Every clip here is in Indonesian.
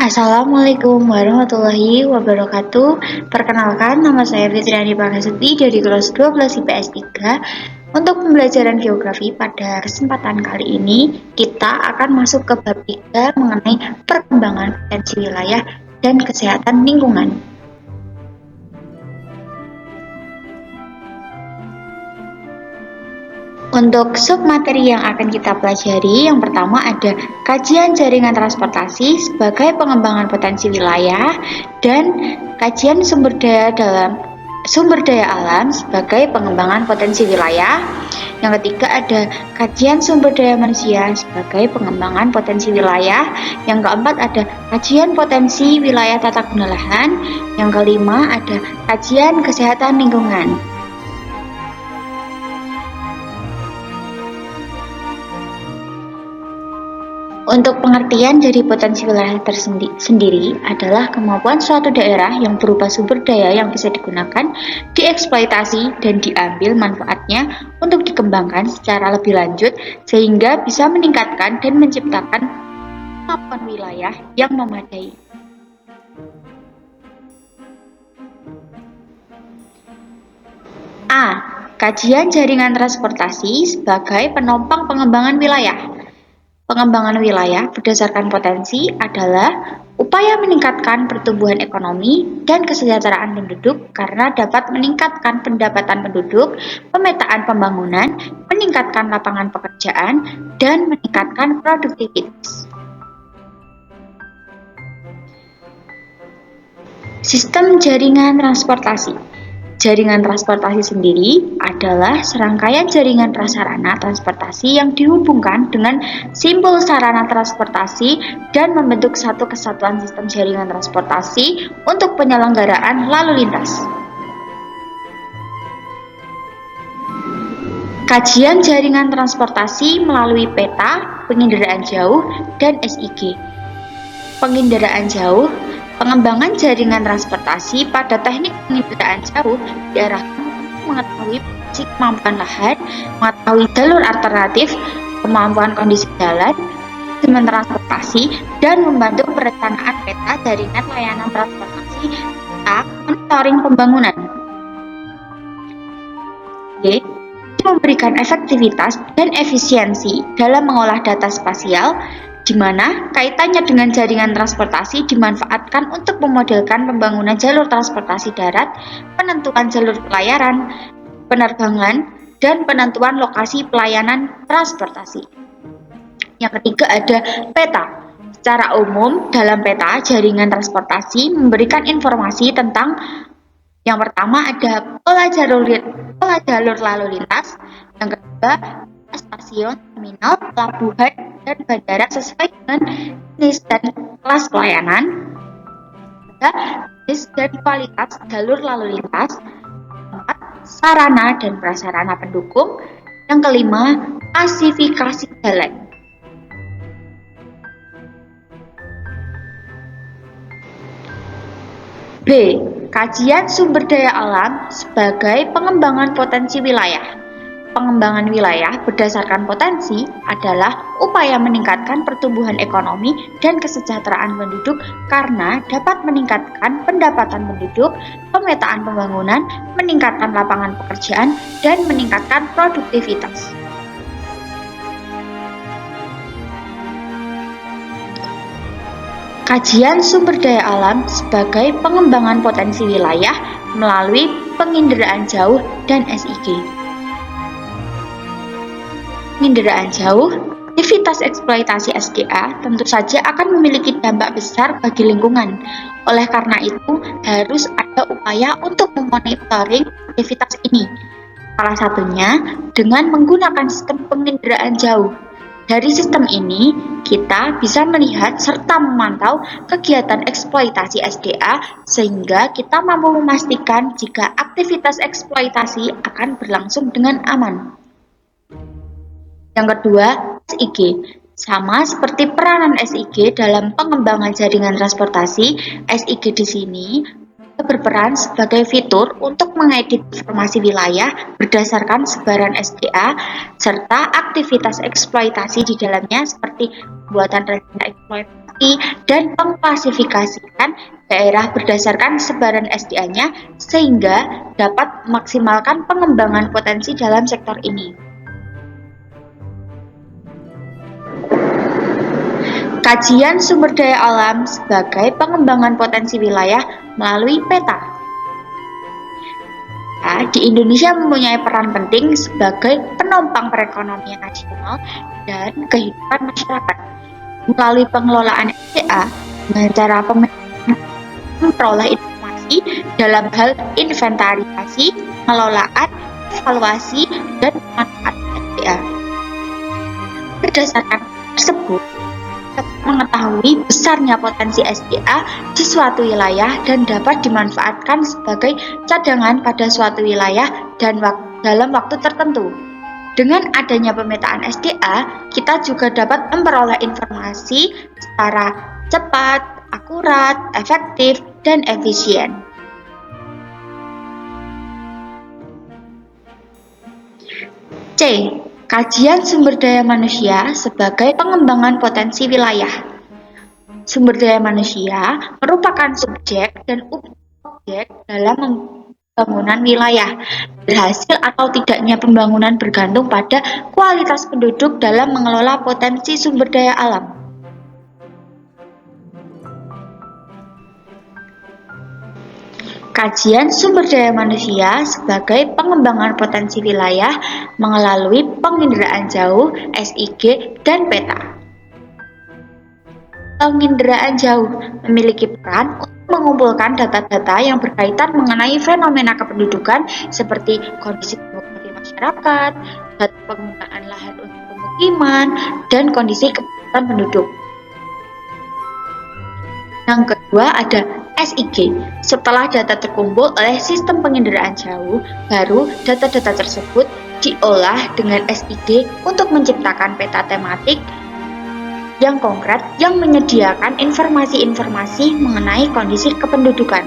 Assalamualaikum warahmatullahi wabarakatuh. Perkenalkan, nama saya Fitriani Prasetyi dari kelas 12 IPS 3. Untuk pembelajaran geografi pada kesempatan kali ini, kita akan masuk ke bab 3 mengenai perkembangan potensi wilayah dan kesehatan lingkungan. Untuk submateri yang akan kita pelajari, yang pertama ada kajian jaringan transportasi sebagai pengembangan potensi wilayah dan kajian sumber daya alam sebagai pengembangan potensi wilayah. Yang ketiga ada kajian sumber daya manusia sebagai pengembangan potensi wilayah. Yang keempat ada kajian potensi wilayah tata guna lahan. Yang kelima ada kajian kesehatan lingkungan. Untuk pengertian dari potensi wilayah tersendiri adalah kemampuan suatu daerah yang berupa sumber daya yang bisa digunakan, dieksploitasi, dan diambil manfaatnya untuk dikembangkan secara lebih lanjut sehingga bisa meningkatkan dan menciptakan kemampuan wilayah yang memadai. A. Kajian jaringan transportasi sebagai penopang pengembangan wilayah. Pengembangan wilayah berdasarkan potensi adalah upaya meningkatkan pertumbuhan ekonomi dan kesejahteraan penduduk karena dapat meningkatkan pendapatan penduduk, pemetaan pembangunan, meningkatkan lapangan pekerjaan, dan meningkatkan produktivitas. Sistem jaringan transportasi. Jaringan transportasi sendiri adalah serangkaian jaringan prasarana transportasi yang dihubungkan dengan simpul sarana transportasi dan membentuk satu kesatuan sistem jaringan transportasi untuk penyelenggaraan lalu lintas. Kajian jaringan transportasi melalui peta, penginderaan jauh, dan SIG. Penginderaan jauh. Pengembangan jaringan transportasi pada teknik penginderaan jauh diarahkan untuk mengetahui posisi kemampuan lahan, mengetahui jalur alternatif, kemampuan kondisi jalan, manajemen transportasi, dan membantu perencanaan peta jaringan layanan transportasi serta monitoring pembangunan. D. Memberikan efektivitas dan efisiensi dalam mengolah data spasial, di mana kaitannya dengan jaringan transportasi dimanfaatkan untuk memodelkan pembangunan jalur transportasi darat, penentuan jalur pelayaran, penerbangan, dan penentuan lokasi pelayanan transportasi. Yang ketiga ada peta. Secara umum, dalam peta, jaringan transportasi memberikan informasi tentang yang pertama ada pola jalur lalu lintas, yang kedua stasiun, terminal, pelabuhan, dan bandara sesuai dengan jenis dan kelas pelayanan, jenis dan kualitas jalur lalu lintas, keempat, sarana dan prasarana pendukung, yang kelima, klasifikasi jalan. B. Kajian sumber daya alam sebagai pengembangan potensi wilayah. Pengembangan wilayah berdasarkan potensi adalah upaya meningkatkan pertumbuhan ekonomi dan kesejahteraan penduduk karena dapat meningkatkan pendapatan penduduk, pemetaan pembangunan, meningkatkan lapangan pekerjaan, dan meningkatkan produktivitas. Kajian sumber daya alam sebagai pengembangan potensi wilayah melalui penginderaan jauh dan SIG. Penginderaan jauh, aktivitas eksploitasi SDA tentu saja akan memiliki dampak besar bagi lingkungan. Oleh karena itu, harus ada upaya untuk memonitoring aktivitas ini. Salah satunya dengan menggunakan sistem penginderaan jauh. Dari sistem ini, kita bisa melihat serta memantau kegiatan eksploitasi SDA sehingga kita mampu memastikan jika aktivitas eksploitasi akan berlangsung dengan aman. Yang kedua, SIG. Sama seperti peranan SIG dalam pengembangan jaringan transportasi, SIG di sini berperan sebagai fitur untuk mengedit informasi wilayah berdasarkan sebaran SDA serta aktivitas eksploitasi di dalamnya seperti pembuatan rencana eksploitasi, zonasi, dan mengklasifikasikan daerah berdasarkan sebaran SDA-nya sehingga dapat memaksimalkan pengembangan potensi dalam sektor ini. Kajian sumber daya alam sebagai pengembangan potensi wilayah melalui peta. Di Indonesia mempunyai peran penting sebagai penopang perekonomian nasional dan kehidupan masyarakat. Melalui pengelolaan SDA dengan cara memperoleh informasi dalam hal inventarisasi, pengelolaan, evaluasi, dan pemanfaatan SDA. Berdasarkan tersebut, mengetahui besarnya potensi SDA di suatu wilayah dan dapat dimanfaatkan sebagai cadangan pada suatu wilayah dan dalam waktu tertentu. Dengan adanya pemetaan SDA, kita juga dapat memperoleh informasi secara cepat, akurat, efektif, dan efisien. C. Kajian sumber daya manusia sebagai pengembangan potensi wilayah. Sumber daya manusia merupakan subjek dan objek dalam pembangunan wilayah. Berhasil atau tidaknya pembangunan bergantung pada kualitas penduduk dalam mengelola potensi sumber daya alam. Kajian sumber daya manusia sebagai pengembangan potensi wilayah melalui penginderaan jauh, SIG, dan peta. Penginderaan jauh memiliki peran untuk mengumpulkan data-data yang berkaitan mengenai fenomena kependudukan seperti kondisi demografi masyarakat, data penggunaan lahan untuk pemukiman, dan kondisi kepadatan penduduk. Yang kedua ada SIG. Setelah data terkumpul oleh sistem penginderaan jauh, baru data-data tersebut diolah dengan SIG untuk menciptakan peta tematik yang konkret yang menyediakan informasi-informasi mengenai kondisi kependudukan.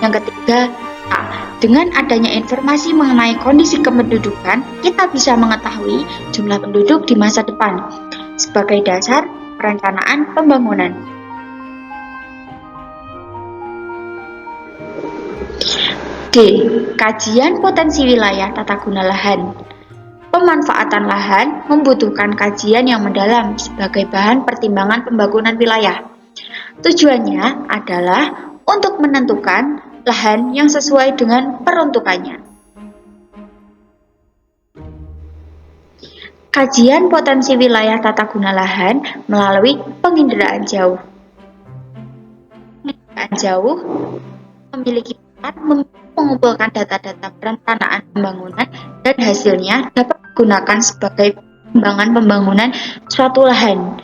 Yang ketiga, dengan adanya informasi mengenai kondisi kependudukan, kita bisa mengetahui jumlah penduduk di masa depan sebagai dasar perencanaan pembangunan. D. Kajian potensi wilayah tata guna lahan. Pemanfaatan lahan membutuhkan kajian yang mendalam sebagai bahan pertimbangan pembangunan wilayah. Tujuannya adalah untuk menentukan lahan yang sesuai dengan peruntukannya. Kajian potensi wilayah tata guna lahan melalui penginderaan jauh. Penginderaan jauh memiliki peran mengumpulkan data-data perencanaan pembangunan dan hasilnya dapat digunakan sebagai pengembangan pembangunan suatu lahan.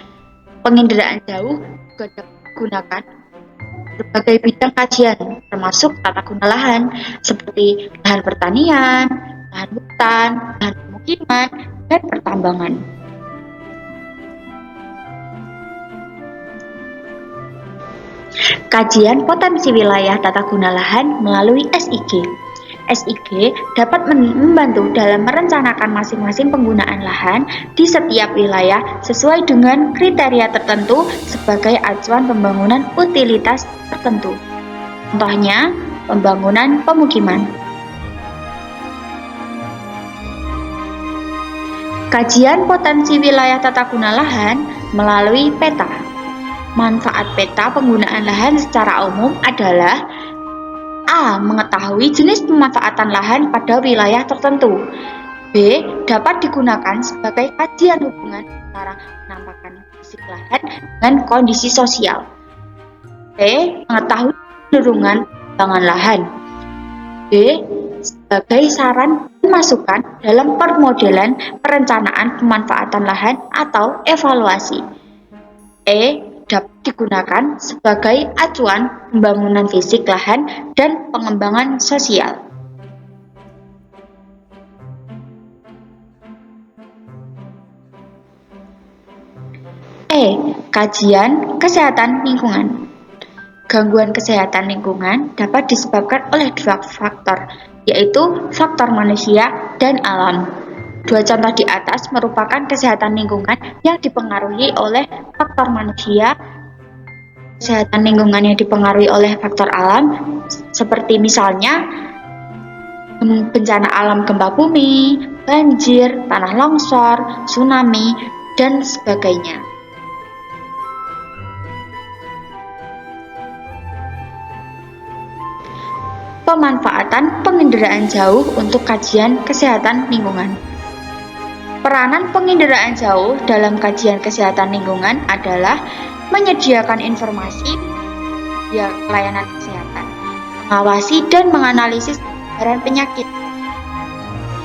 Penginderaan jauh juga dapat digunakan berbagai bidang kajian, termasuk tata guna lahan seperti lahan pertanian, lahan hutan, lahan pemukiman, dan pertambangan. Kajian potensi wilayah tata guna lahan melalui SIG. SIG dapat membantu dalam merencanakan masing-masing penggunaan lahan di setiap wilayah sesuai dengan kriteria tertentu sebagai acuan pembangunan utilitas tertentu. Contohnya, pembangunan pemukiman. Kajian potensi wilayah tata guna lahan melalui peta. Manfaat peta penggunaan lahan secara umum adalah A. Mengetahui jenis pemanfaatan lahan pada wilayah tertentu. B. Dapat digunakan sebagai kajian hubungan antara penampakan fisik lahan dengan kondisi sosial. C. Mengetahui kecenderungan pengembangan lahan. D. Sebagai saran dan masukan dalam permodelan perencanaan pemanfaatan lahan atau evaluasi. E. Dapat digunakan sebagai acuan pembangunan fisik lahan dan pengembangan sosial. E. Kajian kesehatan lingkungan. Gangguan kesehatan lingkungan dapat disebabkan oleh dua faktor, yaitu faktor manusia dan alam. Dua contoh di atas merupakan kesehatan lingkungan yang dipengaruhi oleh faktor manusia, kesehatan lingkungan yang dipengaruhi oleh faktor alam, seperti misalnya bencana alam gempa bumi, banjir, tanah longsor, tsunami, dan sebagainya. Pemanfaatan penginderaan jauh untuk kajian kesehatan lingkungan. Peranan penginderaan jauh dalam kajian kesehatan lingkungan adalah menyediakan informasi via pelayanan kesehatan, mengawasi dan menganalisis penyebaran penyakit,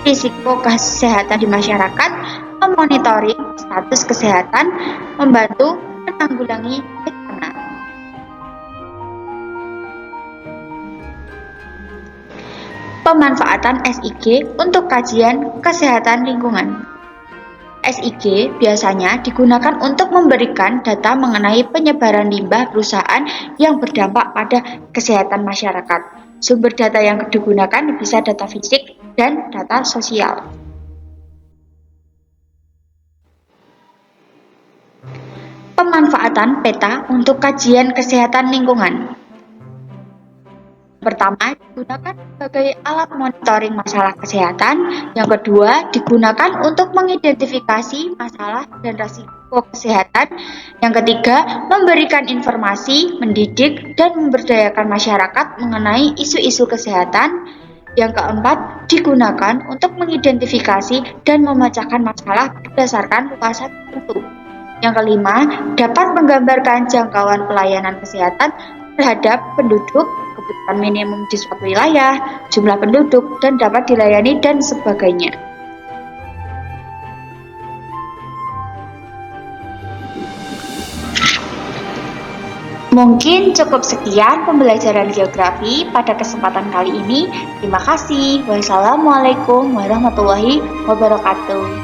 risiko kesehatan di masyarakat, memonitoring status kesehatan, membantu menanggulangi bencana. Pemanfaatan SIG untuk kajian kesehatan lingkungan. SIG biasanya digunakan untuk memberikan data mengenai penyebaran limbah perusahaan yang berdampak pada kesehatan masyarakat. Sumber data yang digunakan bisa data fisik dan data sosial. Pemanfaatan peta untuk kajian kesehatan lingkungan. Pertama, digunakan sebagai alat monitoring masalah kesehatan. Yang kedua, digunakan untuk mengidentifikasi masalah dan risiko kesehatan. Yang ketiga, memberikan informasi, mendidik, dan memberdayakan masyarakat mengenai isu-isu kesehatan. Yang keempat, digunakan untuk mengidentifikasi dan memecahkan masalah berdasarkan luasan tertentu. Yang kelima, dapat menggambarkan jangkauan pelayanan kesehatan terhadap penduduk, kebutuhan minimum di suatu wilayah, jumlah penduduk, dan dapat dilayani dan sebagainya. Mungkin cukup sekian pembelajaran geografi pada kesempatan kali ini. Terima kasih. Wassalamualaikum warahmatullahi wabarakatuh.